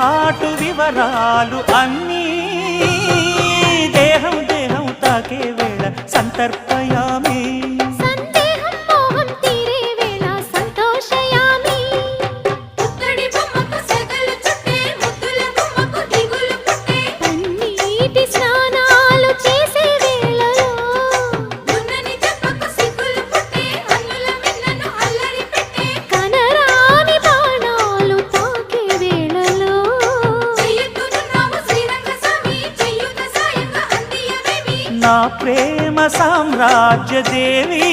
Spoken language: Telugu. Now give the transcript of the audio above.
చాటు వివరాలు అన్నీ దేహం దేహం తాకే వేళ సంతర్పయామి సందేహం మోహం తీరే వేళ సంతోషయామి పుత్తడి బొమ్మకు సెగలు చుట్టే ముద్దుల బొమ్మకు దిగులు పుట్టే కన్నీటి స్నానాలు చేసే వేళలో దున్నని చెప్పకు సిగ్గులు పుట్టే అన్నుల మిన్నను అల్లరి పెట్టే కనరాని బాణాలు తాకే వేళలో చెయ్యెత్తునున్నావు శ్రీరంగస్వామి చెయ్యుత సాయంగా అందియవేమి నా ప్రేమ సామ్రాజ్య దేవి